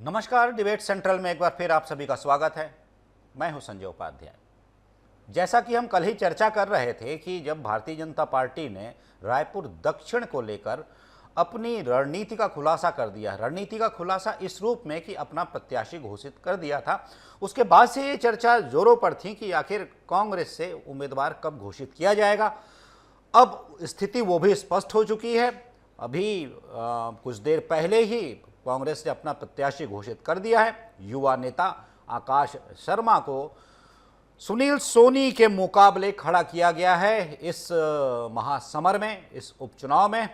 नमस्कार। Debate central में एक बार फिर आप सभी का स्वागत है। मैं हूं संजय उपाध्याय। जैसा कि हम कल ही चर्चा कर रहे थे कि जब भारतीय जनता पार्टी ने रायपुर दक्षिण को लेकर अपनी रणनीति का खुलासा कर दिया, रणनीति का खुलासा इस रूप में कि अपना प्रत्याशी घोषित कर दिया था, उसके बाद से ये चर्चा जोरों पर थी कि आखिर कांग्रेस से उम्मीदवार कब घोषित किया जाएगा। अब स्थिति वो भी स्पष्ट हो चुकी है। अभी कुछ देर पहले ही कांग्रेस ने अपना प्रत्याशी घोषित कर दिया है। युवा नेता आकाश शर्मा को सुनील सोनी के मुकाबले खड़ा किया गया है इस महासमर में, इस उपचुनाव में।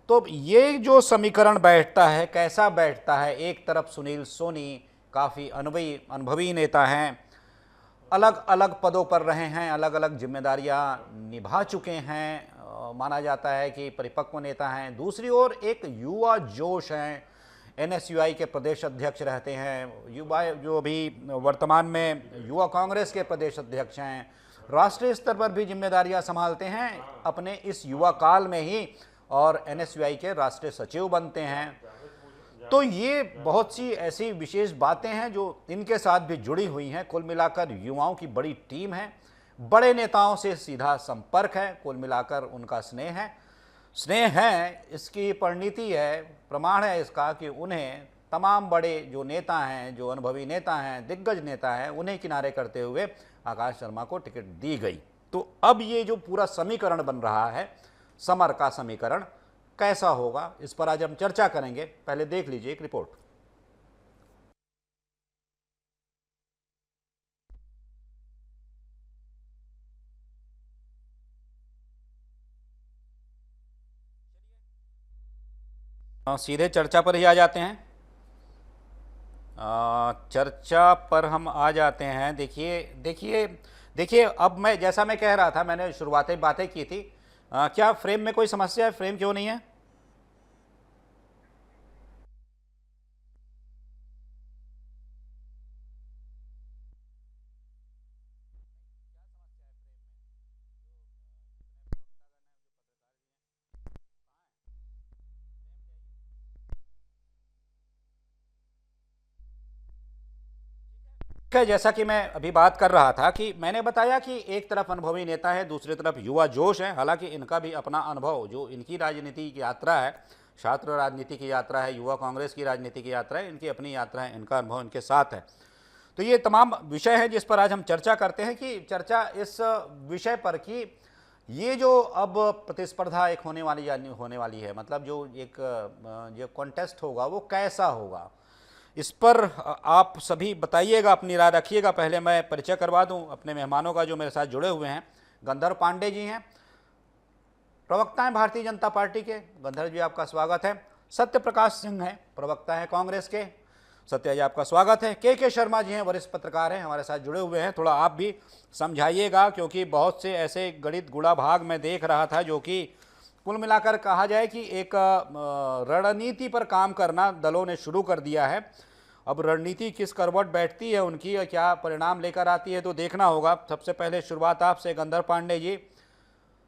तो ये जो समीकरण बैठता है, कैसा बैठता है? एक तरफ सुनील सोनी काफ़ी अनुभवी नेता हैं, अलग अलग पदों पर रहे हैं, अलग अलग जिम्मेदारियां निभा चुके हैं, माना जाता है कि परिपक्व नेता हैं। दूसरी ओर एक युवा जोश हैं, एनएसयूआई के प्रदेश अध्यक्ष रहते हैं, युवा जो अभी वर्तमान में युवा कांग्रेस के प्रदेश अध्यक्ष हैं, राष्ट्रीय स्तर पर भी जिम्मेदारियां संभालते हैं अपने इस युवा काल में ही, और एनएसयूआई के राष्ट्रीय सचिव बनते हैं। तो ये बहुत सी ऐसी विशेष बातें हैं जो इनके साथ भी जुड़ी हुई हैं। कुल मिलाकर युवाओं की बड़ी टीम है, बड़े नेताओं से सीधा संपर्क है, कुल मिलाकर उनका स्नेह है, इसकी परिणति है, प्रमाण है इसका कि उन्हें तमाम बड़े जो नेता हैं, जो अनुभवी नेता हैं, दिग्गज नेता हैं, उन्हें किनारे करते हुए आकाश शर्मा को टिकट दी गई। तो अब ये जो पूरा समीकरण बन रहा है, समर का समीकरण, कैसा होगा, इस पर आज हम चर्चा करेंगे। पहले देख लीजिए एक रिपोर्ट। सीधे चर्चा पर ही आ जाते हैं। चर्चा पर हम आ जाते हैं। देखिए देखिए देखिए, अब मैं जैसा मैं कह रहा था, मैंने शुरुआती बातें की थी। क्या फ्रेम में कोई समस्या है? फ्रेम क्यों नहीं है? जैसा कि मैं अभी बात कर रहा था कि मैंने बताया कि एक तरफ अनुभवी नेता है, दूसरी तरफ युवा जोश है। हालांकि इनका भी अपना अनुभव, जो इनकी राजनीति की यात्रा है, छात्र राजनीति की यात्रा है, युवा कांग्रेस की राजनीति की यात्रा है, इनकी अपनी यात्रा है, इनका अनुभव इनके साथ है। तो ये तमाम विषय हैं जिस पर आज हम चर्चा करते हैं कि चर्चा इस विषय पर कि ये जो अब प्रतिस्पर्धा एक होने वाली है, मतलब जो कॉन्टेस्ट होगा वो कैसा होगा, इस पर आप सभी बताइएगा, अपनी राय रखिएगा। पहले मैं परिचय करवा दूं अपने मेहमानों का जो मेरे साथ जुड़े हुए हैं। गंधर्व पांडे जी हैं, प्रवक्ता हैं भारतीय जनता पार्टी के। गंधर्व जी, आपका स्वागत है। सत्य प्रकाश सिंह हैं, प्रवक्ता हैं कांग्रेस के। सत्य जी, आपका स्वागत है। के शर्मा जी हैं, वरिष्ठ पत्रकार हैं, हमारे साथ जुड़े हुए हैं। थोड़ा आप भी समझाइएगा, क्योंकि बहुत से ऐसे गणित गुणा भाग मैं देख रहा था जो कि कुल मिलाकर कहा जाए कि एक रणनीति पर काम करना दलों ने शुरू कर दिया है। अब रणनीति किस करवट बैठती है उनकी, और क्या परिणाम लेकर आती है, तो देखना होगा। सबसे पहले शुरुआत आपसे गंधर्व पांडे जी।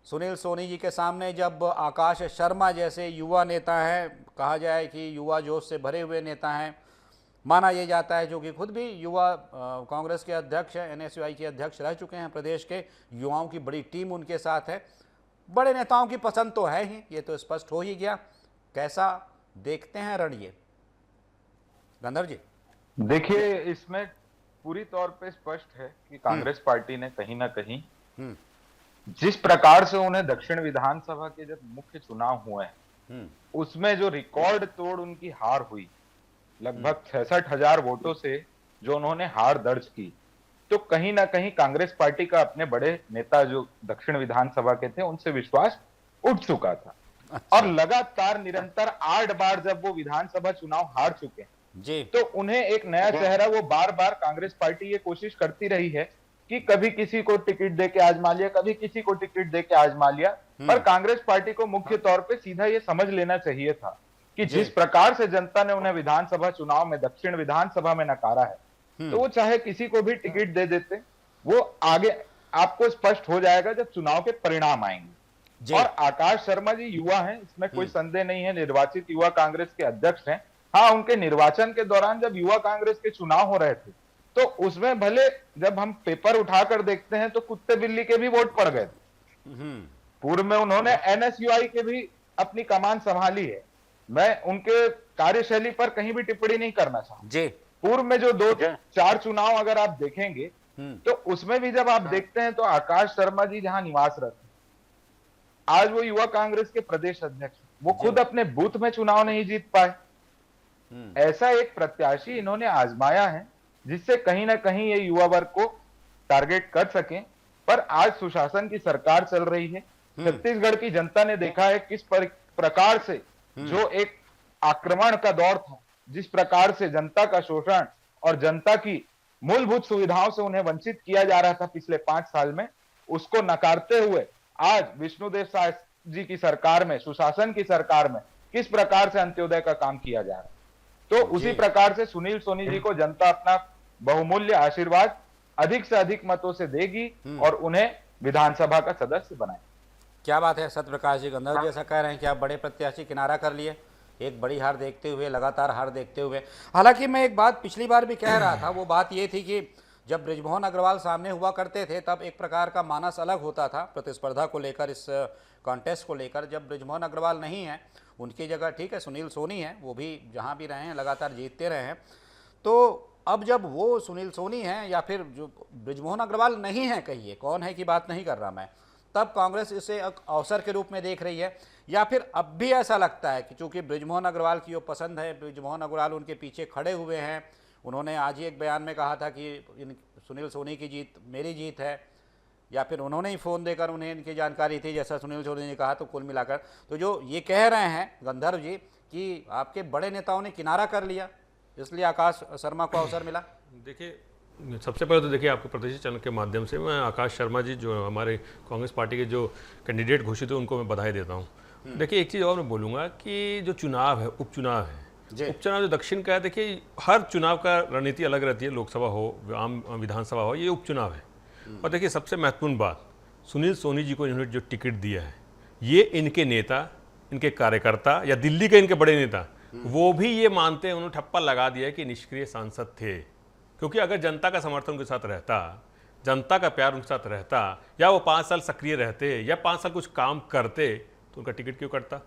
सुनील सोनी जी के सामने जब आकाश शर्मा जैसे युवा नेता हैं, कहा जाए कि युवा जोश से भरे हुए नेता हैं, माना यह जाता है, जो कि खुद भी युवा कांग्रेस के अध्यक्ष हैं, एनएसयूआई के अध्यक्ष रह चुके हैं, प्रदेश के युवाओं की बड़ी टीम उनके साथ है। बड़े नेताओं की पसंद तो है ही, ये तो स्पष्ट हो ही गया। कैसा देखते हैं रण ये, गंधर्व जी? देखिए, इसमें पूरी तौर पे स्पष्ट है कि कांग्रेस पार्टी ने कहीं ना कहीं जिस प्रकार से उन्हें दक्षिण विधानसभा के जब मुख्य चुनाव हुए उसमें जो रिकॉर्ड तोड़ उनकी हार हुई, लगभग 66,000 वोटों से जो उन्होंने हार दर्ज की, तो कहीं ना कहीं कांग्रेस पार्टी का अपने बड़े नेता जो दक्षिण विधानसभा के थे उनसे विश्वास उठ चुका था। अच्छा। और लगातार निरंतर 8 बार जब वो विधानसभा चुनाव हार चुके जी, तो उन्हें एक नया चेहरा, वो बार बार कांग्रेस पार्टी ये कोशिश करती रही है कि कभी किसी को टिकट देके आजमा लिया, कभी किसी को टिकट देके आजमा लिया। पर कांग्रेस पार्टी को मुख्य तौर पे सीधा ये समझ लेना चाहिए था कि जिस प्रकार से जनता ने उन्हें विधानसभा चुनाव में दक्षिण विधानसभा में नकारा है, तो वो चाहे किसी को भी टिकट दे देते, वो आगे आपको स्पष्ट हो जाएगा जब चुनाव के परिणाम आएंगे। और आकाश शर्मा जी युवा हैं, इसमें कोई संदेह नहीं है, निर्वाचित युवा कांग्रेस के अध्यक्ष हैं, हाँ, उनके निर्वाचन के दौरान जब युवा कांग्रेस के चुनाव हो रहे थे, तो उसमें भले जब हम पेपर उठाकर देखते हैं तो कुत्ते बिल्ली के भी वोट पड़ गए। पूर्व में उन्होंने एनएसयूआई के भी अपनी कमान संभाली है। मैं उनके कार्यशैली पर कहीं भी टिप्पणी नहीं करना चाहूंगा जी। पूर्व में जो 2-4 चुनाव अगर आप देखेंगे तो उसमें भी जब आप देखते हैं तो आकाश शर्मा जी जहां निवास रहते, आज वो युवा कांग्रेस के प्रदेश अध्यक्ष, वो खुद अपने बूथ में चुनाव नहीं जीत पाए। ऐसा एक प्रत्याशी इन्होंने आजमाया है जिससे कहीं ना कहीं ये युवा वर्ग को टारगेट कर सके। पर आज सुशासन की सरकार चल रही है। छत्तीसगढ़ की जनता ने देखा है किस प्रकार से जो एक आक्रमण का दौर था, जिस प्रकार से जनता का शोषण और जनता की मूलभूत सुविधाओं से उन्हें वंचित किया जा रहा था पिछले 5 साल में, उसको नकारते हुए आज विष्णुदेव साय जी की सरकार में, सुशासन की सरकार में किस प्रकार से अंत्योदय का काम किया जा रहा है। तो उसी प्रकार से सुनील सोनी जी को जनता अपना बहुमूल्य आशीर्वाद अधिक से अधिक मतों से देगी और उन्हें विधानसभा का सदस्य बनाएगी। क्या बात है सत्यप्रकाश जी, गंधर्व जैसा कह रहे हैं कि आप बड़े प्रत्याशी किनारा कर लिए एक बड़ी हार देखते हुए, लगातार हार देखते हुए। हालांकि मैं एक बात पिछली बार भी कह रहा था, वो बात ये थी कि जब बृजमोहन अग्रवाल सामने हुआ करते थे तब एक प्रकार का मानस अलग होता था प्रतिस्पर्धा को लेकर, इस कॉन्टेस्ट को लेकर। जब बृजमोहन अग्रवाल नहीं है, उनकी जगह ठीक है सुनील सोनी है, वो भी जहाँ भी रहे हैं लगातार जीतते रहे हैं। तो अब जब वो सुनील सोनी हैं या फिर जो बृजमोहन अग्रवाल नहीं है, कहिए कौन है की बात नहीं कर रहा मैं, तब कांग्रेस इसे अवसर के रूप में देख रही है, या फिर अब भी ऐसा लगता है कि चूंकि बृजमोहन अग्रवाल की वो पसंद है, बृजमोहन अग्रवाल उनके पीछे खड़े हुए हैं। उन्होंने आज ही एक बयान में कहा था कि सुनील सोनी की जीत मेरी जीत है, या फिर उन्होंने ही फ़ोन देकर उन्हें इनकी जानकारी थी, जैसा सुनील सोनी ने कहा। तो कुल मिलाकर तो जो ये कह रहे हैं गंधर्व जी कि आपके बड़े नेताओं ने किनारा कर लिया, इसलिए आकाश शर्मा को अवसर मिला। देखिए, सबसे पहले तो देखिए आपके प्रदेश चैनल के माध्यम से मैं आकाश शर्मा जी जो हमारे कांग्रेस पार्टी के जो कैंडिडेट घोषित हुए उनको मैं बधाई देता हूँ। देखिए, एक चीज़ और मैं बोलूँगा कि जो चुनाव है, उपचुनाव है, उपचुनाव जो दक्षिण का है, देखिए हर चुनाव का रणनीति अलग रहती है, लोकसभा हो, आम विधानसभा हो, ये उपचुनाव है। और देखिए सबसे महत्वपूर्ण बात, सुनील सोनी जी को इन्होंने जो टिकट दिया है, ये इनके नेता, इनके कार्यकर्ता या दिल्ली के इनके बड़े नेता, वो भी ये मानते हैं, उन्होंने ठप्पा लगा दिया है कि निष्क्रिय सांसद थे। क्योंकि अगर जनता का समर्थन उनके साथ रहता, जनता का प्यार उनके साथ रहता, या वो 5 साल सक्रिय रहते या 5 साल कुछ काम करते, तो उनका टिकट क्यों कटता।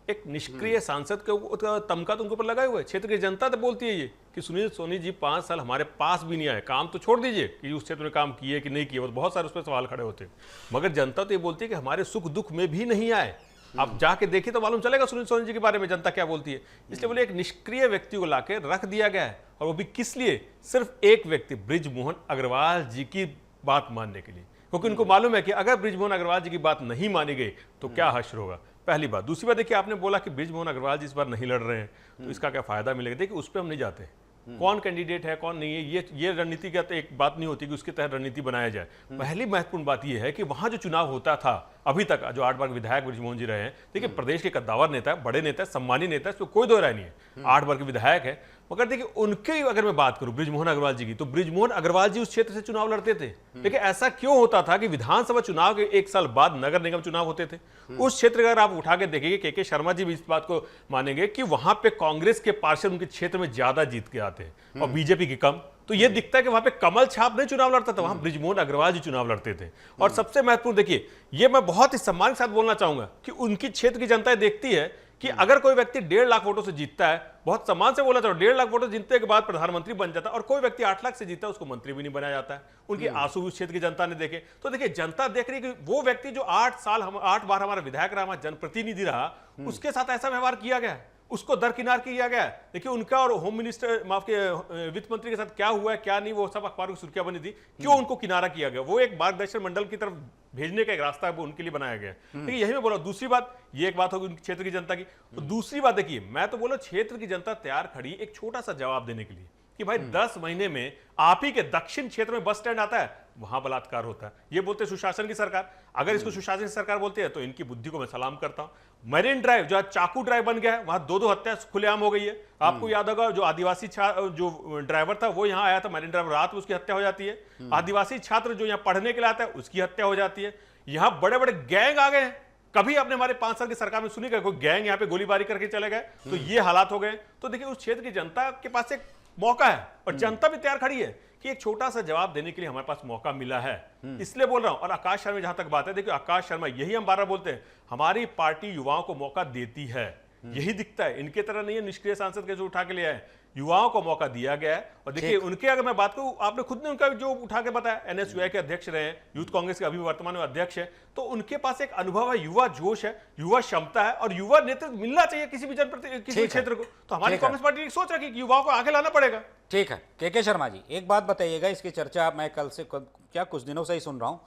एक निष्क्रिय सांसद का तमका तो उनके ऊपर लगा हुआ है। क्षेत्र की जनता तो बोलती है ये कि सुनील सोनी जी 5 साल हमारे पास भी नहीं आए, काम तो छोड़ दीजिए कि उस क्षेत्र में काम किए कि नहीं किए, बहुत सारे उस पर सवाल खड़े होते, मगर जनता तो ये बोलती है कि हमारे सुख दुख में भी नहीं आए। आप जाके देखिए तो मालूम चलेगा सुनील सोनी जी के बारे में जनता क्या बोलती है। इसलिए बोले एक निष्क्रिय व्यक्ति को लाके रख दिया गया है, और वो भी किस लिए, सिर्फ एक व्यक्ति बृजमोहन अग्रवाल जी की बात मानने के लिए, क्योंकि उनको मालूम है कि अगर बृजमोहन अग्रवाल जी की बात नहीं मानी गई तो क्या हश्र होगा। पहली बात। दूसरी बात, देखिए आपने बोला कि बृजमोहन अग्रवाल जी इस बार नहीं लड़ रहे हैं तो इसका क्या फायदा मिलेगा। देखिए उस पर हम नहीं जाते, कौन कैंडिडेट है कौन नहीं है, ये रणनीति का तो एक बात नहीं होती कि उसके तहत रणनीति बनाया जाए। पहली महत्वपूर्ण बात यह है कि वहां जो चुनाव होता था अभी तक, जो 8 बार विधायक बृजमोहन जी रहे हैं, देखिए प्रदेश के कद्दावर नेता, बड़े नेता, सम्मानी नेता, इस पर कोई दो राय नहीं है, 8 बार के विधायक है। मगर देखिए उनके अगर मैं बात करूं बृजमोहन अग्रवाल जी की, तो बृजमोहन अग्रवाल जी उस क्षेत्र से चुनाव लड़ते थे। देखिए ऐसा क्यों होता था कि विधानसभा चुनाव के 1 साल बाद नगर निगम चुनाव होते थे। उस क्षेत्र अगर आप उठा के देखेंगे, के शर्मा जी भी इस बात को मानेंगे कि वहां पे कांग्रेस के पार्षद उनके क्षेत्र में ज्यादा जीत के आते हैं और बीजेपी की कम। तो ये दिखता है कि वहां पे कमल छाप नहीं चुनाव लड़ता था, वहां बृजमोहन अग्रवाल जी चुनाव लड़ते थे। और सबसे महत्वपूर्ण देखिए, ये मैं बहुत ही सम्मान के साथ बोलना चाहूंगा कि उनकी क्षेत्र की जनता देखती है कि अगर कोई व्यक्ति 1.5 लाख वोटों से जीतता है, बहुत सम्मान से बोला जाता है, 1.5 लाख वोटों जीतने के बाद प्रधानमंत्री बन जाता है, और कोई व्यक्ति 8 लाख से जीतता है उसको मंत्री भी नहीं बनाया जाता है। उनके आंसू उस क्षेत्र की जनता ने देखे। तो देखिए जनता देख रही है कि वो व्यक्ति जो 8 बार हमारा विधायक रहा, हमारा जनप्रतिनिधि रहा, उसके साथ ऐसा व्यवहार किया गया, उसको दरकिनार किया गया। देखिए उनका और होम मिनिस्टर, माफ के वित्त मंत्री के साथ क्या हुआ है क्या नहीं, वो सब अखबारों की सुर्खियां बनी थी। क्यों उनको किनारा किया गया, वो एक मार्गदर्शन मंडल की तरफ भेजने का एक रास्ता है, वो उनके लिए बनाया गया। देखिए यही मैं बोला। दूसरी बात, ये एक बात होगी क्षेत्र की जनता की। तो दूसरी बात देखिए, मैं तो बोला क्षेत्र की जनता तैयार खड़ी एक छोटा सा जवाब देने के लिए कि भाई 10 महीने में आप ही के दक्षिण क्षेत्र में बस स्टैंड आता है, वहां बलात्कार होता है। ये बोलते सुशासन की सरकार। अगर इसको सुशासन की सरकार बोलते हैं तो इनकी बुद्धि को मैं सलाम करता हूं। मरीन ड्राइव जो चाकू ड्राइव बन गया है, वहां 2-2 हत्या खुलेआम हो गई है। आपको याद होगा जो आदिवासी जो ड्राइवर था वो यहां आया था मरीन ड्राइव, रात में उसकी हत्या हो जाती है। आदिवासी छात्र जो यहां पढ़ने के लिए आता है उसकी हत्या हो जाती है। यहां बड़े बड़े गैंग आ गए हैं कभी आपने हमारे 5 साल की सरकार में सुनी क्या कोई गैंग यहाँ पे गोलीबारी करके चले गए? तो ये हालात हो गए। तो देखिए उस क्षेत्र की जनता के पास एक मौका है और जनता भी तैयार खड़ी है कि एक छोटा सा जवाब देने के लिए हमारे पास मौका मिला है, इसलिए बोल रहा हूं। और आकाश शर्मा जहां तक बात है, देखिए आकाश शर्मा, यही हम बार बार बोलते हैं, हमारी पार्टी युवाओं को मौका देती है, यही दिखता है। इनके तरह नहीं है निष्क्रिय सांसद के जो उठा के ले आए, युवाओं को मौका दिया गया है। और देखिए उनके, अगर मैं बात करूं, आपने खुद ने उनका जो उठा के बताया, एनएसयूआई के अध्यक्ष रहे, यूथ कांग्रेस के अभी वर्तमान में अध्यक्ष है, तो उनके पास एक अनुभव है, युवा जोश है, युवा क्षमता है और युवा नेतृत्व मिलना चाहिए किसी भी किसी क्षेत्र को। तो हमारी कांग्रेस पार्टी सोच रखी कि युवाओं को आगे लाना पड़ेगा। ठीक है के शर्मा जी, एक बात बताइएगा, इसकी चर्चा मैं कल से क्या कुछ दिनों से ही सुन रहा हूँ।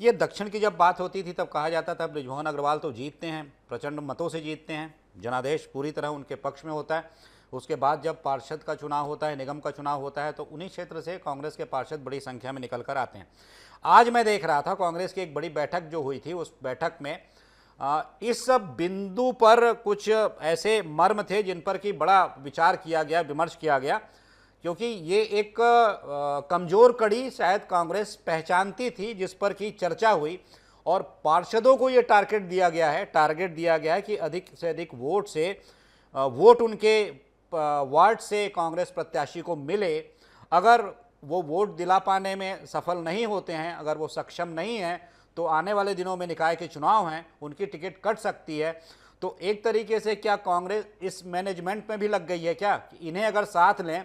ये दक्षिण की जब बात होती थी तब कहा जाता था बृजमोहन अग्रवाल तो जीतते हैं, प्रचंड मतों से जीतते हैं, जनादेश पूरी तरह उनके पक्ष में होता है। उसके बाद जब पार्षद का चुनाव होता है, निगम का चुनाव होता है, तो उन्हीं क्षेत्र से कांग्रेस के पार्षद बड़ी संख्या में निकल कर आते हैं। आज मैं देख रहा था कांग्रेस की एक बड़ी बैठक जो हुई थी, उस बैठक में इस बिंदु पर कुछ ऐसे मर्म थे जिन पर कि बड़ा विचार किया गया, विमर्श किया गया, क्योंकि ये एक कमज़ोर कड़ी शायद कांग्रेस पहचानती थी, जिस पर कि चर्चा हुई और पार्षदों को ये टारगेट दिया गया है कि अधिक से अधिक वोट उनके वार्ड से कांग्रेस प्रत्याशी को मिले। अगर वो वोट दिला पाने में सफल नहीं होते हैं, अगर वो सक्षम नहीं हैं, तो आने वाले दिनों में निकाय के चुनाव हैं, उनकी टिकट कट सकती है। तो एक तरीके से क्या कांग्रेस इस मैनेजमेंट में भी लग गई है क्या कि इन्हें अगर साथ लें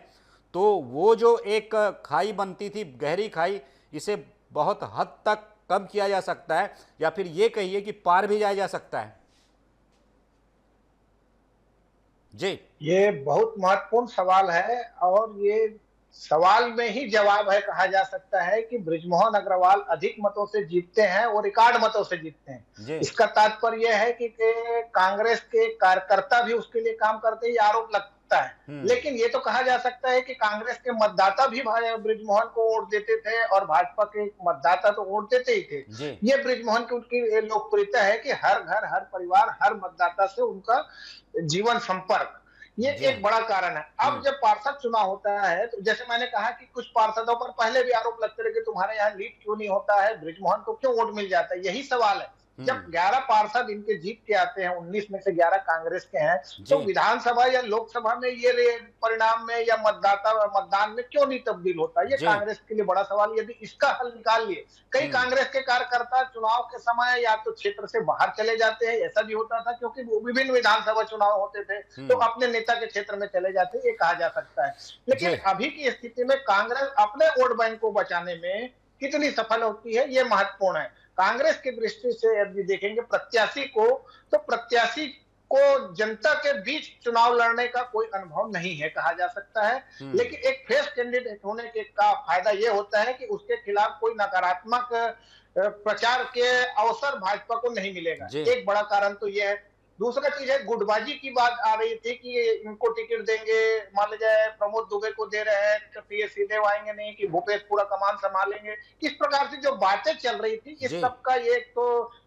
तो वो जो एक खाई बनती थी, गहरी खाई, इसे बहुत हद तक कम किया जा सकता है, या फिर ये कहिए कि पार भी जाया जा सकता है? जी, ये बहुत महत्वपूर्ण सवाल है और ये सवाल में ही जवाब है। कहा जा सकता है कि बृजमोहन अग्रवाल अधिक मतों से जीतते हैं और रिकॉर्ड मतों से जीतते हैं। इसका तात्पर्य यह है कि कांग्रेस के कार्यकर्ता भी उसके लिए काम करते हैं, आरोप लगता है। लेकिन ये तो कहा जा सकता है कि कांग्रेस के मतदाता भी बृजमोहन को वोट देते थे और भाजपा के मतदाता तो वोट देते ही थे। ये बृजमोहन की उनकी लोकप्रियता है कि हर घर, हर परिवार, हर मतदाता से उनका जीवन संपर्क, ये एक बड़ा कारण है। अब जब पार्षद चुनाव होता है तो जैसे मैंने कहा कि कुछ पार्षदों पर पहले भी आरोप लगते रहे कि तुम्हारे यहाँ लीड क्यों नहीं होता है, बृजमोहन को क्यों वोट मिल जाता है। यही सवाल है। जब 11 पार्षद इनके जीत के आते हैं, 19 में से 11 कांग्रेस के हैं, तो विधानसभा या लोकसभा में ये परिणाम में या मतदान में क्यों नहीं तब्दील होता, ये कांग्रेस के लिए बड़ा सवाल। यदि इसका हल निकाल लिए, कई कांग्रेस के कार्यकर्ता चुनाव के समय या तो क्षेत्र से बाहर चले जाते हैं, ऐसा भी होता था क्योंकि विभिन्न विधानसभा चुनाव होते थे, तो अपने नेता के क्षेत्र में चले जाते, ये कहा जा सकता है। लेकिन अभी की स्थिति में कांग्रेस अपने वोट बैंक को बचाने में कितनी सफल होती है, ये महत्वपूर्ण है। कांग्रेस की दृष्टि से यदि देखेंगे प्रत्याशी को, तो प्रत्याशी को जनता के बीच चुनाव लड़ने का कोई अनुभव नहीं है, कहा जा सकता है। लेकिन एक फ्रेश कैंडिडेट होने के का फायदा यह होता है कि उसके खिलाफ कोई नकारात्मक प्रचार के अवसर भाजपा को नहीं मिलेगा। एक बड़ा कारण तो यह है। दूसरा चीज है, गुटबाजी की बात आ रही थी कि इनको टिकट देंगे, मान लीजिए प्रमोद दुबे को दे रहे हैं तो ये सीधे आएंगे नहीं कि भूपेश पूरा कमान संभालेंगे। इस प्रकार से जो बातें चल रही थी, इस सब का एक तो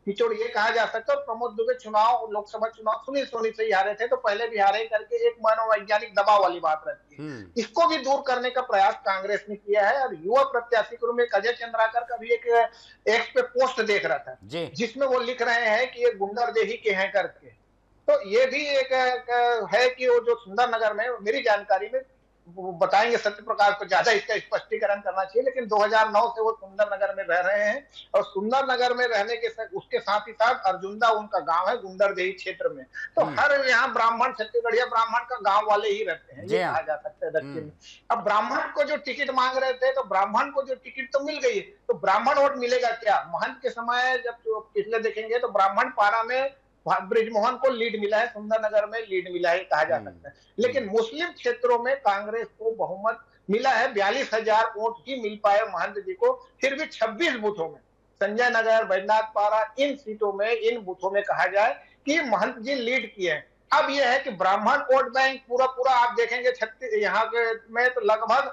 निचोड़ ये कहा जा सकता है। प्रमोद दुबे चुनाव, लोकसभा चुनाव सुनील सोनी से ही हारे थे, तो पहले भी हारे करके एक मनोवैज्ञानिक दबाव वाली बात रहती है। इसको भी दूर करने का प्रयास कांग्रेस ने किया है। और युवा प्रत्याशी के रूप में अजय चंद्राकर का भी एक एक्स पे पोस्ट देख रहा था, जिसमें वो लिख रहे हैं कि ये गुंडरदेही के हैं करके। तो ये भी एक है कि वो जो सुंदरनगर में, मेरी जानकारी में बताएंगे सत्य प्रकाश को ज्यादा इसका स्पष्टीकरण करना चाहिए, लेकिन 2009 से वो सुंदरनगर में रह रहे हैं और सुंदरनगर में रहने के उसके साथ ही साथ अर्जुंदा उनका गांव है गुंडरदेही क्षेत्र में। तो हर यहाँ ब्राह्मण, छत्तीसगढ़िया ब्राह्मण का गांव वाले ही रहते हैं, ये कहा जा सकता है दक्षिण में। अब ब्राह्मण को जो टिकट मांग रहे थे, तो ब्राह्मण को जो टिकट तो मिल गई, तो ब्राह्मण वोट मिलेगा क्या? महंत के समय जब पिछले देखेंगे तो ब्राह्मण पारा में बृजमोहन को लीड मिला है, सुंदरनगर में लीड मिला है, कहा जा सकता है। लेकिन मुस्लिम क्षेत्रों में कांग्रेस को बहुमत मिला है, 42,000 वोट ही मिल पाए महंत जी को। फिर भी 26 बूथों में, संजय नगर, बैजनाथ पारा, इन सीटों में, इन बूथों में कहा जाए कि महंत जी लीड किए हैं। अब यह है कि ब्राह्मण वोट बैंक पूरा आप देखेंगे यहाँ के में तो लगभग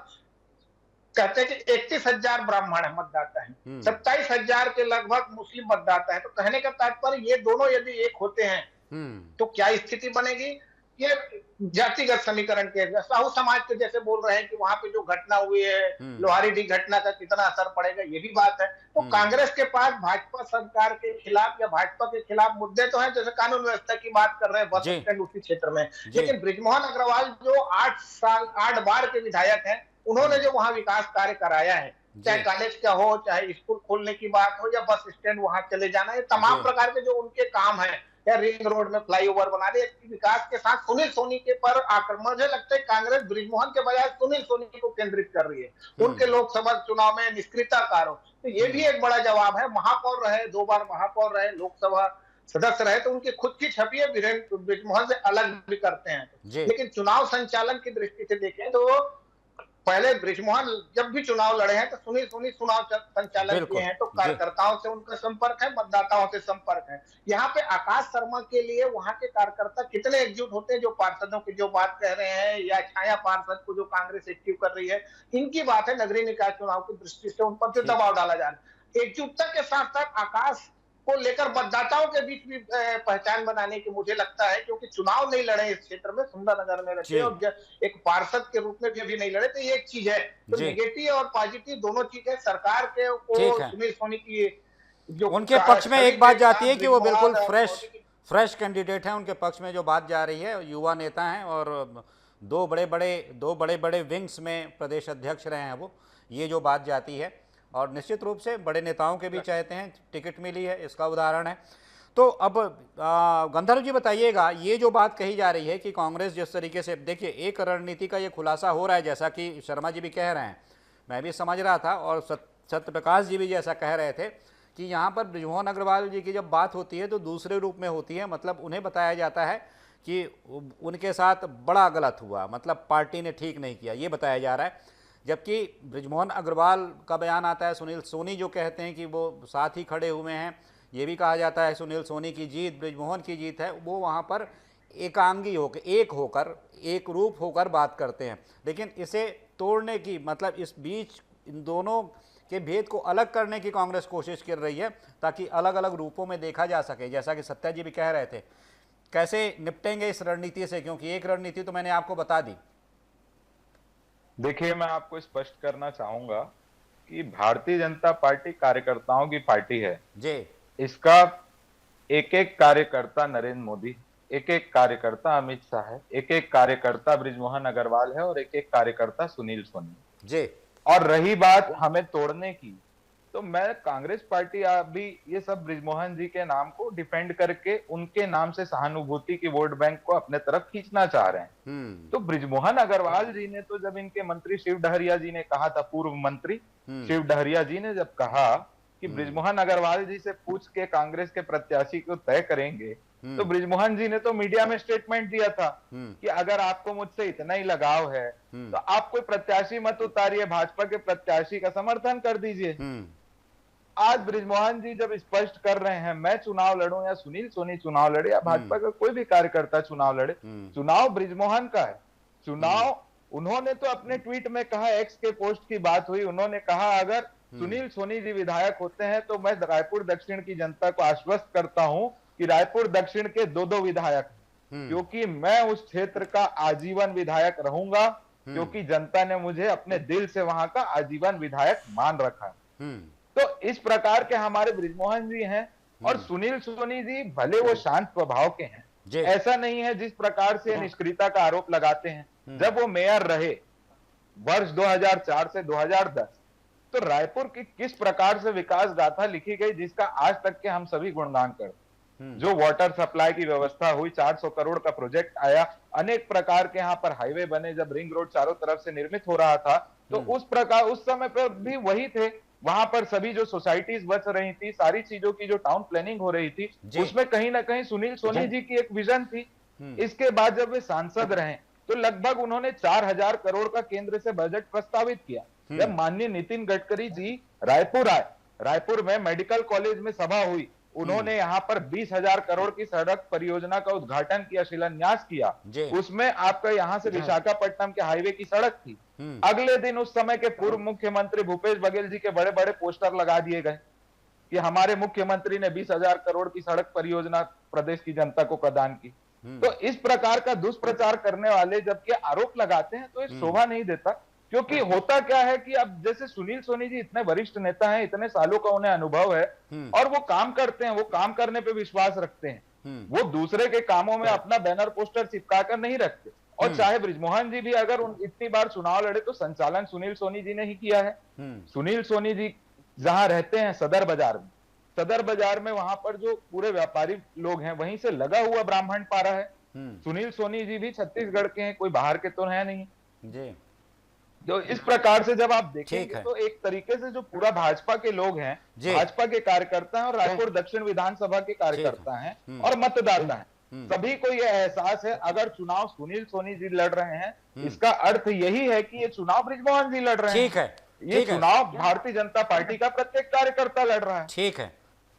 कहते हैं कि 31,000 ब्राह्मण है, मतदाता है, 27,000 के लगभग मुस्लिम मतदाता है। तो कहने का तात्पर्य ये दोनों यदि एक होते हैं तो क्या स्थिति बनेगी? ये जातिगत समीकरण के साहू समाज के जैसे बोल रहे हैं कि वहां पे जो घटना हुई है लोहारीडीह घटना का कितना असर पड़ेगा, ये भी बात है। तो कांग्रेस के पास भाजपा सरकार के खिलाफ या भाजपा के खिलाफ मुद्दे तो हैं, जैसे कानून व्यवस्था की बात कर रहे हैं, बस स्टैंड उसी क्षेत्र में। लेकिन बृजमोहन अग्रवाल जो 8 बार के विधायक हैं, उन्होंने जो वहां विकास कार्य कराया है, चाहे कॉलेज का हो, चाहे स्कूल खोलने की बात हो, या बस स्टैंड वहां चले जाना, ये तमाम प्रकार के जो उनके काम है, या रिंग रोड में फ्लाईओवर बना रहे, विकास के साथ सुनील सोनी के पर आक्रमण, मुझे लगता है कांग्रेस बृजमोहन के बजाय सुनील सोनी को केंद्रित कर रही है। उनके लोकसभा चुनाव में निष्क्रियता कार्य, तो ये भी एक बड़ा जवाब है। महापौर रहे, 2 बार महापौर रहे, लोकसभा सदस्य रहे, तो उनकी खुद की छवि है बृजमोहन से अलग भी करते हैं। लेकिन चुनाव संचालन की दृष्टि से देखें तो पहले बृजमोहन जब भी चुनाव लड़े हैं तो सुनील सोनी चुनाव संचालन किए हैं, तो कार्यकर्ताओं से उनका संपर्क है, मतदाताओं से संपर्क है। यहाँ पे आकाश शर्मा के लिए वहां के कार्यकर्ता कितने एकजुट होते हैं, जो पार्षदों की जो बात कह रहे हैं, या छाया पार्षद को जो कांग्रेस एक्टिव कर रही है, इनकी बात है। नगरीय निकाय चुनाव की दृष्टि से उन पर जो दबाव डाला जा रहा है, एकजुटता के साथ साथ आकाश को लेकर मतदाताओं के बीच भी पहचान बनाने की मुझे लगता है, क्योंकि चुनाव नहीं लड़े इस क्षेत्र में, सुंदरनगर में रखे, और एक पार्षद के रूप में भी अभी नहीं लड़े, तो ये एक चीज है। तो नेगेटिव और पॉजिटिव दोनों चीजें सरकार के सुनील सोनी की जो उनके पक्ष में एक बात जाती है कि वो बिल्कुल फ्रेश कैंडिडेट हैं। उनके पक्ष में जो बात जा रही है, युवा नेता हैं और दो बड़े बड़े विंग्स में प्रदेश अध्यक्ष रहे हैं वो, ये जो बात जाती है, और निश्चित रूप से बड़े नेताओं के भी चाहते हैं, टिकट मिली है, इसका उदाहरण है। तो अब गंधर्व जी बताइएगा, ये जो बात कही जा रही है कि कांग्रेस जिस तरीके से, देखिए एक रणनीति का ये खुलासा हो रहा है, जैसा कि शर्मा जी भी कह रहे हैं, मैं भी समझ रहा था, और सत्यप्रकाश जी भी जैसा कह रहे थे कि यहाँ पर बृजमोहन अग्रवाल जी की जब बात होती है तो दूसरे रूप में होती है, मतलब उन्हें बताया जाता है कि उनके साथ बड़ा गलत हुआ, मतलब पार्टी ने ठीक नहीं किया, ये बताया जा रहा है। जबकि बृजमोहन अग्रवाल का बयान आता है, सुनील सोनी जो कहते हैं कि वो साथ ही खड़े हुए हैं, ये भी कहा जाता है सुनील सोनी की जीत बृजमोहन की जीत है, वो वहाँ पर एकांगी होकर एक रूप होकर बात करते हैं। लेकिन इसे तोड़ने की, मतलब इस बीच इन दोनों के भेद को अलग करने की कांग्रेस कोशिश कर रही है, ताकि अलग अलग रूपों में देखा जा सके, जैसा कि सत्या जी भी कह रहे थे। कैसे निपटेंगे इस रणनीति से, क्योंकि एक रणनीति तो मैंने आपको बता दी। देखिए, मैं आपको स्पष्ट करना चाहूंगा कि भारतीय जनता पार्टी कार्यकर्ताओं की पार्टी है जी। इसका एक एक कार्यकर्ता नरेंद्र मोदी, एक एक कार्यकर्ता अमित शाह है, एक एक कार्यकर्ता बृजमोहन अग्रवाल है, और एक एक कार्यकर्ता सुनील सोनी जी। और रही बात हमें तोड़ने की, तो मैं कांग्रेस पार्टी अभी ये सब बृजमोहन जी के नाम को डिफेंड करके उनके नाम से सहानुभूति की वोट बैंक को अपने तरफ खींचना चाह रहे हैं। तो बृजमोहन अग्रवाल जी ने तो, जब इनके मंत्री शिव डहरिया जी ने कहा था, पूर्व मंत्री शिव डहरिया जी ने जब कहा कि बृजमोहन अग्रवाल जी से पूछ के कांग्रेस के प्रत्याशी को तय करेंगे, तो बृजमोहन जी ने तो मीडिया में स्टेटमेंट दिया था कि अगर आपको मुझसे इतना ही लगाव है तो आप कोई प्रत्याशी मत उतारिए, भाजपा के प्रत्याशी का समर्थन कर दीजिए। आज बृजमोहन जी जब स्पष्ट कर रहे हैं, मैं चुनाव लड़ूं या सुनील सोनी चुनाव लड़े या भाजपा का कोई भी कार्यकर्ता चुनाव लड़े, चुनाव बृजमोहन का है। चुनाव उन्होंने तो अपने ट्वीट में कहा, एक्स के पोस्ट की बात हुई, उन्होंने कहा अगर सुनील सोनी जी विधायक होते हैं तो मैं रायपुर दक्षिण की जनता को आश्वस्त करता हूं कि रायपुर दक्षिण के 2-2 विधायक, क्योंकि मैं उस क्षेत्र का आजीवन विधायक रहूंगा, क्योंकि जनता ने मुझे अपने दिल से वहां का आजीवन विधायक मान रखा है। तो इस प्रकार के हमारे बृजमोहन जी हैं। और सुनील सोनी जी भले वो शांत स्वभाव के हैं, ऐसा नहीं है जिस प्रकार से निष्क्रियता का आरोप लगाते हैं। जब वो मेयर रहे वर्ष 2004 से 2010, तो रायपुर की किस प्रकार से विकास गाथा लिखी गई, जिसका आज तक के हम सभी गुणगान करते। जो वाटर सप्लाई की व्यवस्था हुई, 400 करोड़ का प्रोजेक्ट आया, अनेक प्रकार के यहाँ पर हाईवे बने, जब रिंग रोड चारों तरफ से निर्मित हो रहा था, तो उस प्रकार उस समय पर भी वही थे। वहां पर सभी जो सोसाइटीज बच रही थी, सारी चीजों की जो टाउन प्लानिंग हो रही थी, उसमें कहीं ना कहीं सुनील सोनी जी की एक विजन थी। इसके बाद जब वे सांसद रहे तो लगभग उन्होंने 4000 करोड़ का केंद्र से बजट प्रस्तावित किया। जब माननीय नितिन गडकरी जी रायपुर आए, रायपुर में मेडिकल कॉलेज में सभा हुई, उन्होंने यहाँ पर 20,000 करोड़ की सड़क परियोजना का उद्घाटन किया, शिलान्यास किया। उसमें आपका यहाँ से विशाखापट्टनम के हाईवे की सड़क थी। अगले दिन उस समय के पूर्व मुख्यमंत्री भूपेश बघेल जी के बड़े बड़े पोस्टर लगा दिए गए कि हमारे मुख्यमंत्री ने 20,000 करोड़ की सड़क परियोजना प्रदेश की जनता को प्रदान की। तो इस प्रकार का दुष्प्रचार करने वाले जबकि आरोप लगाते हैं तो ये शोभा नहीं देता। क्योंकि होता क्या है कि अब जैसे सुनील सोनी जी इतने वरिष्ठ नेता हैं, इतने सालों का उन्हें अनुभव है और वो काम करते हैं, वो काम करने पे विश्वास रखते हैं, वो दूसरे के कामों में अपना बैनर पोस्टर चिपका कर नहीं रखते। और चाहे बृजमोहन जी भी अगर इतनी बार चुनाव लड़े तो संचालन सुनील सोनी जी ने ही किया है। सुनील सोनी जी जहां रहते हैं सदर बाजार में वहां पर जो पूरे व्यापारी लोग हैं वहीं से लगा हुआ ब्राह्मण पारा है। सुनील सोनी जी भी छत्तीसगढ़ के हैं, कोई बाहर के तो है नहीं जी। जो इस प्रकार से जब आप देखेंगे तो एक तरीके से जो पूरा भाजपा के लोग हैं, भाजपा के कार्यकर्ता हैं और रायपुर दक्षिण विधानसभा के कार्यकर्ता हैं और मतदाता हैं, सभी को यह एहसास है अगर चुनाव सुनील सोनी जी लड़ रहे हैं इसका अर्थ यही है कि ये चुनाव बृजमोहन जी लड़ रहे हैं। ये चुनाव भारतीय जनता पार्टी का प्रत्येक कार्यकर्ता लड़ रहा है।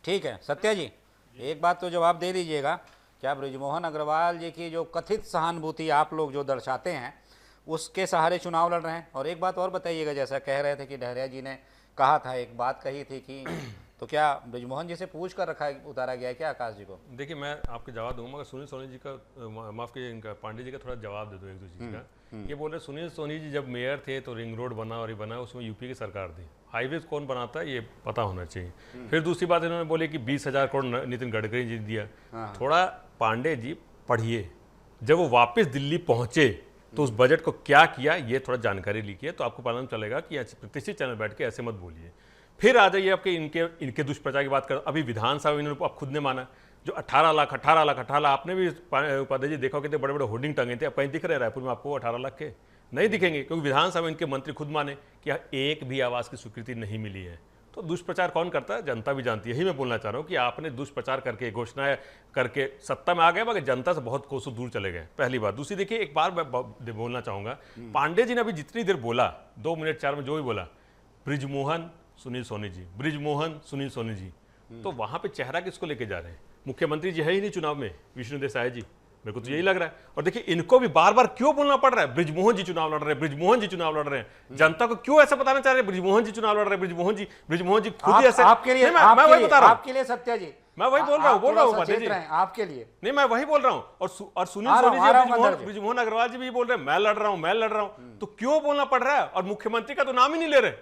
ठीक है सत्या जी, एक बात तो जवाब दे दीजिएगा, क्या बृजमोहन अग्रवाल जी की जो कथित सहानुभूति आप लोग जो दर्शाते हैं उसके सहारे चुनाव लड़ रहे हैं? और एक बात और बताइएगा, जैसा कह रहे थे कि डहरिया जी ने कहा था, एक बात कही थी कि तो क्या बृजमोहन जी से पूछ कर उतारा गया है क्या आकाश जी को? देखिए मैं आपको जवाब दूंगा, मगर सुनील सोनी जी का माफ कीजिए, इनका पांडे जी का थोड़ा जवाब दे दो एक दो चीज़ का। ये बोल रहे सुनील सोनी जी जब मेयर थे तो रिंग रोड बना और ये बना, उसमें यूपी की सरकार थी, हाईवे कौन बनाता है ये पता होना चाहिए। फिर दूसरी बात इन्होंने बोली कि 20,000 करोड़ नितिन गडकरी जी दिया। थोड़ा पांडे जी पढ़िए, जब वो वापस दिल्ली पहुंचे तो उस बजट को क्या किया ये थोड़ा जानकारी लिखिए, तो आपको पता चलेगा कि प्रतिष्ठित चैनल बैठ के ऐसे मत बोलिए। फिर आ जाइए आपके इनके दुष्प्रचार की बात कर। अभी विधानसभा में इन्होंने अब खुद ने माना जो 18 लाख आपने भी उपाध्याय जी देखा कितने बड़े बड़े होर्डिंग टंगे थे, अब कहीं दिख रहे हैं रायपुर में आपको 18 लाख के? नहीं दिखेंगे, क्योंकि विधानसभा में इनके मंत्री खुद माने कि एक भी आवास की स्वीकृति नहीं मिली है। तो दुष्प्रचार कौन करता है? जनता भी जानती है। यही मैं बोलना चाह रहा हूँ कि आपने दुष्प्रचार करके घोषणाएं करके सत्ता में आ गए मगर जनता से बहुत कोसों दूर चले गए, पहली बात। दूसरी देखिए, एक बार मैं बोलना चाहूँगा, पांडे जी ने अभी जितनी देर बोला 2 मिनट 4 में जो भी बोला, बृजमोहन सुनील सोनी जी, बृजमोहन सुनील सोनी जी, तो वहां पे चेहरा किसको लेके जा रहे हैं? मुख्यमंत्री जी है ही नहीं चुनाव में, विष्णु देसाई जी, मेरे को तो यही लग रहा है। और देखिए इनको भी बार बार क्यों बोलना पड़ रहा है बृजमोहन जी चुनाव लड़ रहे हैं, बृजमोहन जी चुनाव लड़ रहे हैं? जनता को क्यों ऐसा बताना चाह रहे हैं बृजमोहन जी चुनाव लड़ रहे हैं, बृजमोहन जी खुद ही ऐसे? आपके लिए मैं वही बता रहा हूं, आपके लिए सत्या जी, मैं वही बोल रहा हूँ आपके लिए नहीं, मैं वही बोल रहा हूँ। और सुनील सोनी जी, बृजमोहन अग्रवाल जी भी बोल रहे हैं मैं लड़ रहा हूँ, तो क्यों बोलना पड़ रहा है? और मुख्यमंत्री का तो नाम ही नहीं ले रहे।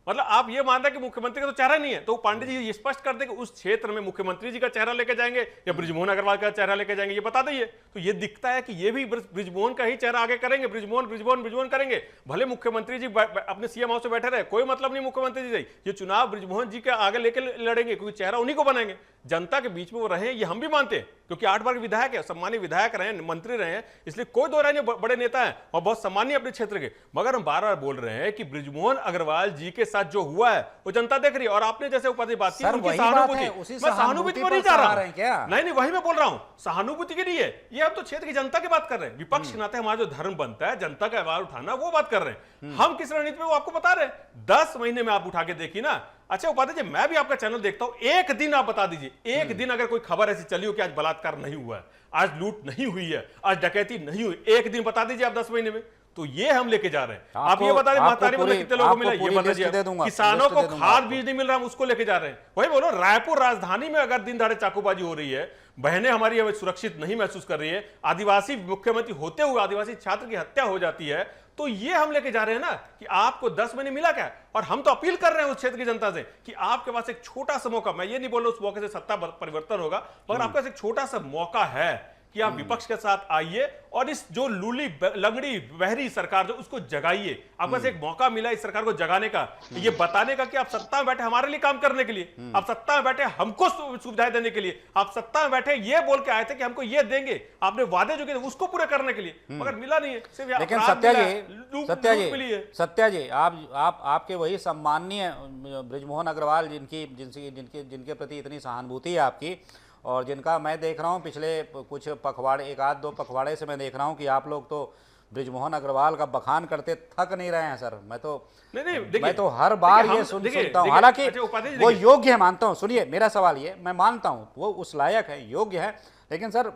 मतलब आप ये मान रहे हैं कि मुख्यमंत्री का तो चेहरा नहीं है, तो पांडे जी ये स्पष्ट कर दे कि उस क्षेत्र में मुख्यमंत्री जी का चेहरा लेके जाएंगे या बृजमोहन अग्रवाल का चेहरा लेके जाएंगे, ये बता दइए। तो ये दिखता है कि ये भी बृजमोहन का ही चेहरा आगे करेंगे, बृजमोहन करेंगे। भले मुख्यमंत्री जी अपने सीएम हाउस में बैठे रहे, कोई मतलब नहीं मुख्यमंत्री जी से, ये चुनाव बृजमोहन जी के आगे लेके लड़ेंगे, क्योंकि चेहरा उन्हीं को बनाएंगे। जनता के बीच में वो रहे, ये हम भी मानते हैं, क्योंकि 8 बार के विधायक है, सम्मानीय विधायक रहे, मंत्री रहे हैं, इसलिए कोई दो राय नहीं, बड़े नेता हैं और बहुत सम्मानीय अपने क्षेत्र के। मगर हम बार बार बोल रहे हैं कि बृजमोहन अग्रवाल जी के साथ जो हुआ है वो जनता देख रही है। और आपने जैसे उपाध्याय बात की, उनकी सहानुभूति, मैं सहानुभूति पर नहीं जा रहा हूं, नहीं वही मैं बोल रहा हूं, सहानुभूति के लिए ये हम तो क्षेत्र की जनता की बात कर रहे हैं। विपक्ष के नाते हमारा जो धर्म बनता है जनता का आवाज उठाना, वो बात कर रहे हैं। हम किस रणनीति में वो आपको बता रहे हैं। 10 महीने में आप उठा के देखिए ना। अच्छा उपाध्याय जी, मैं भी आपका चैनल देखता हूं, एक दिन आप बता दीजिए, एक दिन अगर कोई खबर ऐसी चली हो कि आज बलात्कार नहीं हुआ है, आज लूट नहीं हुई है, आज डकैती नहीं हुई, एक दिन बता दीजिए आप 10 महीने में। तो ये हम लेके जा रहे हैं। आप ये बता दें महतारी में कितने लोगों को मिला, ये बता दीजिए। किसानों को खाद बीज नहीं मिल रहा, हम उसको लेके जा रहे हैं। वही बोलो, रायपुर राजधानी में अगर दिन दहाड़े चाकूबाजी हो रही है, बहनें हमारी हमें सुरक्षित नहीं महसूस कर रही है, आदिवासी मुख्यमंत्री होते हुए आदिवासी छात्र की हत्या हो जाती है, तो ये हम लेके जा रहे हैं ना कि आपको 10 महीने मिला क्या? और हम तो अपील कर रहे हैं उस क्षेत्र की जनता से कि आपके पास एक छोटा सा मौका, मैं ये नहीं बोल रहा उस मौके से सत्ता परिवर्तन होगा, मगर आपके पास एक छोटा सा मौका है कि आप विपक्ष के साथ आइए और इस जो लूली लंगड़ी बहरी सरकार जो उसको जगाइए। आपके पास एक मौका मिला इस सरकार को जगाने का, ये बताने का कि आप सत्ता में बैठे हमारे लिए काम करने के लिए, आप सत्ता में बैठे हमको सुविधाएं देने के लिए, आप सत्ता में बैठे ये बोल के आए थे कि हमको ये देंगे, आपने वादे जो किए उसको पूरे करने के लिए, मगर मिला नहीं है। सिर्फ लेकिन सत्या जी आपके वही सम्माननीय बृजमोहन अग्रवाल जिनके प्रति इतनी सहानुभूति है आपकी, और जिनका मैं देख रहा हूँ पिछले कुछ पखवाड़े, 1-2 पखवाड़े से मैं देख रहा हूँ कि आप लोग तो बृजमोहन अग्रवाल का बखान करते थक नहीं रहे हैं सर। मैं तो हर बार ये सुनता हूँ, हालांकि वो योग्य है, मानता हूँ। सुनिए मेरा सवाल ये, मैं मानता हूँ वो उस लायक है, योग्य है, लेकिन सर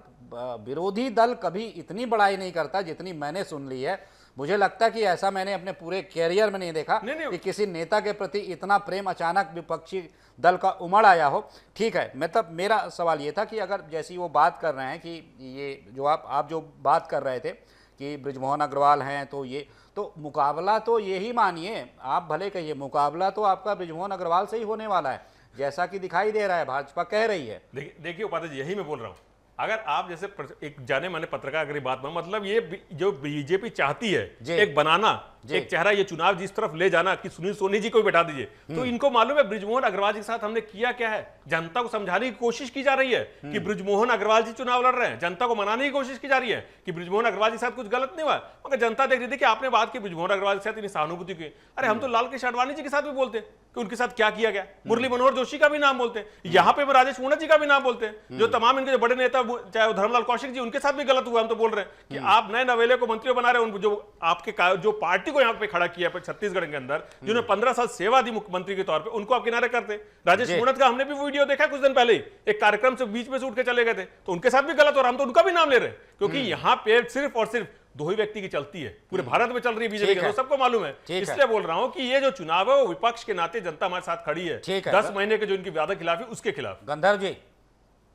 विरोधी दल कभी इतनी बड़ाई नहीं करता जितनी मैंने सुन ली है मुझे लगता है कि ऐसा मैंने अपने पूरे कैरियर में नहीं देखा कि किसी नेता के प्रति इतना प्रेम अचानक विपक्षी दल का उमड़ आया हो। ठीक है, मतलब मेरा सवाल ये था कि अगर जैसी वो बात कर रहे हैं कि ये जो आप जो बात कर रहे थे कि बृजमोहन अग्रवाल हैं, तो मुकाबला तो यही मानिए, आप भले कहिए, मुकाबला तो आपका बृजमोहन अग्रवाल से ही होने वाला है, जैसा कि दिखाई दे रहा है, भाजपा कह रही है। देखिए उपाध्याय जी, यही मैं बोल रहा हूँ। अगर आप जैसे एक जाने माने पत्रकार अगर बात में, मतलब ये जो बीजेपी चाहती है एक बनाना, एक चेहरा, ये चुनाव जिस तरफ ले जाना कि सुनील सोनी जी को भी बैठा दीजिए, तो इनको मालूम है बृजमोहन अग्रवाल जी के साथ हमने किया क्या है। जनता को समझाने की कोशिश की जा रही है कि बृजमोहन अग्रवाल जी चुनाव लड़ रहे हैं, जनता को मनाने की कोशिश की जा रही है कि बृजमोहन अग्रवाल जी के साथ कुछ गलत नहीं हुआ। मगर जनता देख रही थी कि आपने बात की बृजमोहन अग्रवाल के साथ इतनी सहानुभूति की, अरे हम तो लाल कृष्ण आडवाणी जी के साथ भी बोलते हैं कि उनके साथ क्या किया गया, मुरली मनोहर जोशी का भी नाम बोलते हैं, यहाँ पे राजेश मूणत जी का भी नाम बोलते हैं, जो तमाम इनके जो बड़े नेता, चाहे वो धर्मलाल कौशिक जी, उनके साथ भी गलत हुआ। हम तो बोल रहे हैं कि आप नए नवेले को मंत्री बना रहे हैं, जो आपके जो पार्टी को यहाँ पे खड़ा किया छत्तीसगढ़ के अंदर, जिन्होंने 15 साल सेवा दी मुख्यमंत्री के तौर पे, उनको आप किनारे करते। राजेश मूणत का हमने भी वीडियो देखा कुछ दिन पहले, एक कार्यक्रम से बीच में से उठ के चले गए थे, तो उनके साथ भी गलत हो रहा, हम तो उनका भी नाम ले रहे हैं, क्योंकि यहाँ पे सिर्फ और सिर्फ दो ही व्यक्ति की चलती है, पूरे भारत में चल रही है बीजेपी के, सबको मालूम है। इसलिए बोल रहा हूं कि ये जो चुनाव है वो विपक्ष के नाते जनता हमारे साथ खड़ी है, 10 महीने के जो इनकी वादा खिलाफी उसके खिलाफ।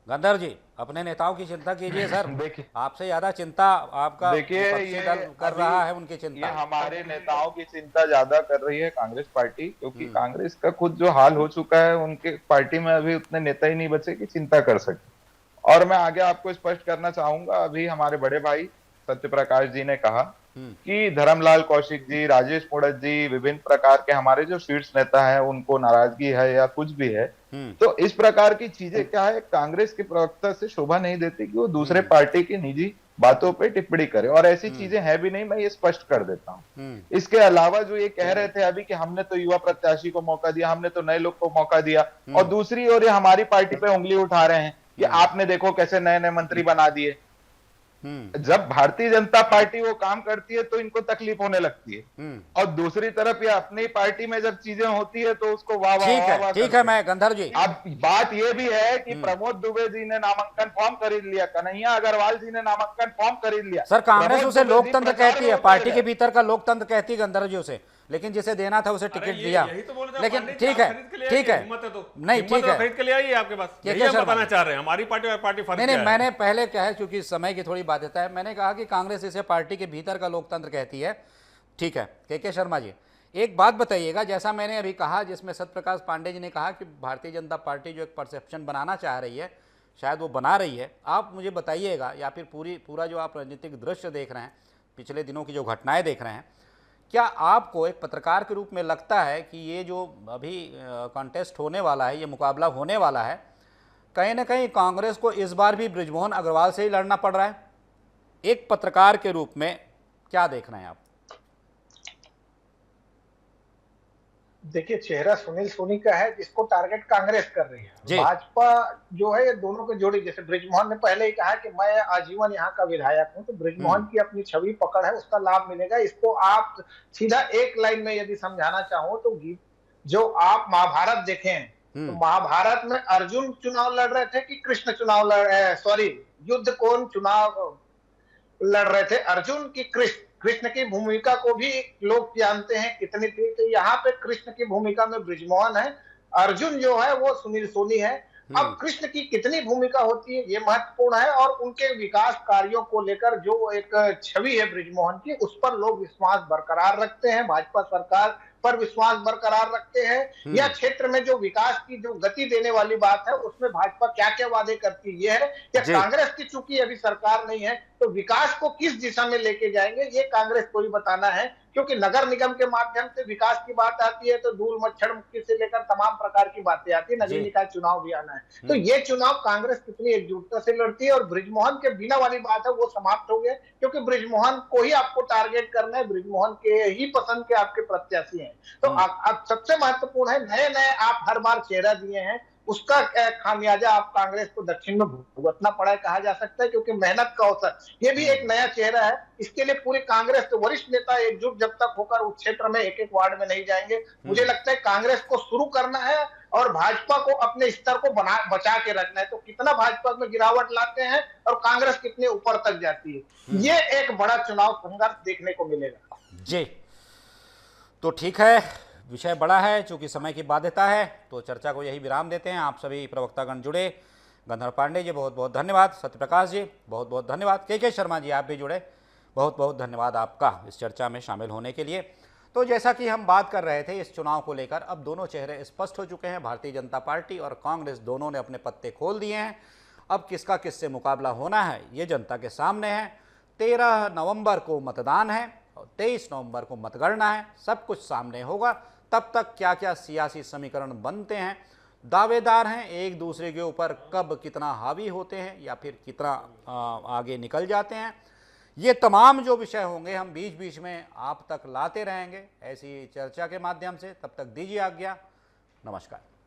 गंधर्व जी अपने नेताओं की चिंता कीजिए सर, आपसे ज्यादा चिंता आपका विपक्षी दल कर रहा है, उनकी चिंता। ये हमारे नेताओं की चिंता ज्यादा कर रही है कांग्रेस पार्टी, क्योंकि कांग्रेस का खुद जो हाल हो चुका है, उनके पार्टी में अभी उतने नेता ही नहीं बचे कि चिंता कर सके। और मैं आगे आपको स्पष्ट करना चाहूंगा, अभी हमारे बड़े भाई सत्य प्रकाश जी ने कहा कि धर्मलाल कौशिक जी, राजेश मूणत जी, विभिन्न प्रकार के हमारे जो शीर्ष नेता हैं उनको नाराजगी है या कुछ भी है, तो इस प्रकार की चीजें क्या है, कांग्रेस के प्रवक्ता से शोभा नहीं देती कि वो दूसरे पार्टी की निजी बातों पे टिप्पणी करे, और ऐसी चीजें हैं भी नहीं, मैं ये स्पष्ट कर देता हूँ। इसके अलावा जो ये कह रहे थे अभी कि हमने तो युवा प्रत्याशी को मौका दिया, हमने तो नए लोग को मौका दिया, और दूसरी ओर ये हमारी पार्टी पे उंगली उठा रहे हैं कि आपने देखो कैसे नए नए मंत्री बना दिए। जब भारतीय जनता पार्टी वो काम करती है तो इनको तकलीफ होने लगती है, और दूसरी तरफ ये अपनी पार्टी में जब चीजें होती है तो उसको वाह वाह। ठीक है, मैं गंधर्व जी, अब बात ये भी है कि प्रमोद दुबे जी ने नामांकन फॉर्म खरीद लिया, कन्हैया अग्रवाल जी ने नामांकन फॉर्म खरीद लिया। सर कांग्रेस उसे लोकतंत्र कहती है, पार्टी के भीतर का लोकतंत्र कहती है गंधर्व जी उसे, लेकिन जिसे देना था उसे टिकट दिया। लेकिन ठीक है, नहीं ठीक है, खरीद के ले आइए आपके पास, यही हम बताना चाह रहे हैं, हमारी पार्टी और पार्टी फर्क नहीं, मैंने पहले क्या है, क्योंकि समय की थोड़ी बाध्यता है, मैंने कहा कि कांग्रेस इसे पार्टी के भीतर का लोकतंत्र कहती है। ठीक है, के शर्मा जी एक बात बताइएगा, जैसा मैंने अभी कहा, जिसमें सत्यप्रकाश पांडे जी ने कहा कि भारतीय जनता पार्टी जो एक परसेप्शन बनाना चाह रही है, शायद वो बना रही है, आप मुझे बताइएगा, या फिर पूरा जो आप राजनीतिक दृश्य देख रहे हैं, पिछले दिनों की जो घटनाएं देख रहे हैं, क्या आपको एक पत्रकार के रूप में लगता है कि ये जो अभी कॉन्टेस्ट होने वाला है, ये मुकाबला होने वाला है, कहीं ना कहीं कांग्रेस को इस बार भी बृजमोहन अग्रवाल से ही लड़ना पड़ रहा है? एक पत्रकार के रूप में क्या देख रहे हैं आप? देखिए, चेहरा सुनील सोनी का है जिसको टारगेट कांग्रेस कर रही है। भाजपा जो है ये दोनों की जोड़ी, जैसे बृजमोहन ने पहले ही कहा कि मैं आजीवन यहाँ का विधायक हूँ, तो बृजमोहन की अपनी छवि पकड़ है, उसका लाभ मिलेगा। इसको आप सीधा एक लाइन में यदि समझाना चाहो तो जो आप महाभारत देखें तो महाभारत में अर्जुन चुनाव लड़ रहे थे कि कृष्ण चुनाव युद्ध कौन चुनाव लड़ रहे थे, अर्जुन की कृष्ण की भूमिका को भी लोग जानते हैं कितनी थी, तो यहाँ पे कृष्ण की भूमिका में बृजमोहन है, अर्जुन जो है वो सुनील सोनी है। अब कृष्ण की कितनी भूमिका होती है ये महत्वपूर्ण है, और उनके विकास कार्यों को लेकर जो एक छवि है बृजमोहन की, उस पर लोग विश्वास बरकरार रखते हैं, भाजपा सरकार पर विश्वास बरकरार रखते हैं। या क्षेत्र में जो विकास की जो गति देने वाली बात है, उसमें भाजपा क्या क्या वादे करती है, या कांग्रेस की चूंकि अभी सरकार नहीं है तो विकास को किस दिशा में लेके जाएंगे, ये कांग्रेस को ही बताना है। क्योंकि नगर निगम के माध्यम से विकास की बात आती है तो धूल मच्छर मुक्ति से लेकर तमाम प्रकार की बातें आती है, नगरीय निकाय चुनाव भी आना है, तो ये चुनाव कांग्रेस कितनी एकजुटता से लड़ती है। और बृजमोहन के बिना वाली बात है वो समाप्त हो गया, क्योंकि बृजमोहन को ही आपको टारगेट करना है, बृजमोहन के ही पसंद के आपके प्रत्याशी हैं। तो अब सबसे महत्वपूर्ण है, नए नए आप हर बार चेहरा दिए हैं, उसका खामियाजा आप कांग्रेस को दक्षिण में भुगतना पड़ा है कहा जा सकता है, क्योंकि मेहनत का अवसर, ये भी एक नया चेहरा है। इसके लिए पूरी कांग्रेस के वरिष्ठ नेता एकजुट जब तक होकर उस क्षेत्र में एक एक वार्ड में नहीं जाएंगे, मुझे लगता है कांग्रेस को शुरू करना है और भाजपा को अपने स्तर को बचा के रखना है। तो कितना भाजपा में गिरावट लाते हैं और कांग्रेस कितने ऊपर तक जाती है, ये एक बड़ा चुनाव संघर्ष देखने को मिलेगा। जी, तो ठीक है, विषय बड़ा है, चूंकि समय की बाध्यता है, तो चर्चा को यही विराम देते हैं। आप सभी प्रवक्तागण जुड़े, गंधर्व पांडे जी बहुत बहुत धन्यवाद, सत्यप्रकाश जी बहुत बहुत धन्यवाद, के शर्मा जी आप भी जुड़े, बहुत बहुत धन्यवाद आपका इस चर्चा में शामिल होने के लिए। तो जैसा कि हम बात कर रहे थे इस चुनाव को लेकर, अब दोनों चेहरे स्पष्ट हो चुके हैं। भारतीय जनता पार्टी और कांग्रेस दोनों ने अपने पत्ते खोल दिए हैं। अब किसका किससे मुकाबला होना है ये जनता के सामने है। 13 नवंबर को मतदान है और 23 नवंबर को मतगणना है। सब कुछ सामने होगा। तब तक क्या क्या सियासी समीकरण बनते हैं, दावेदार हैं एक दूसरे के ऊपर, कब कितना हावी होते हैं या फिर कितना आगे निकल जाते हैं, ये तमाम जो विषय होंगे हम बीच बीच में आप तक लाते रहेंगे ऐसी चर्चा के माध्यम से। तब तक दीजिए आज्ञा, नमस्कार।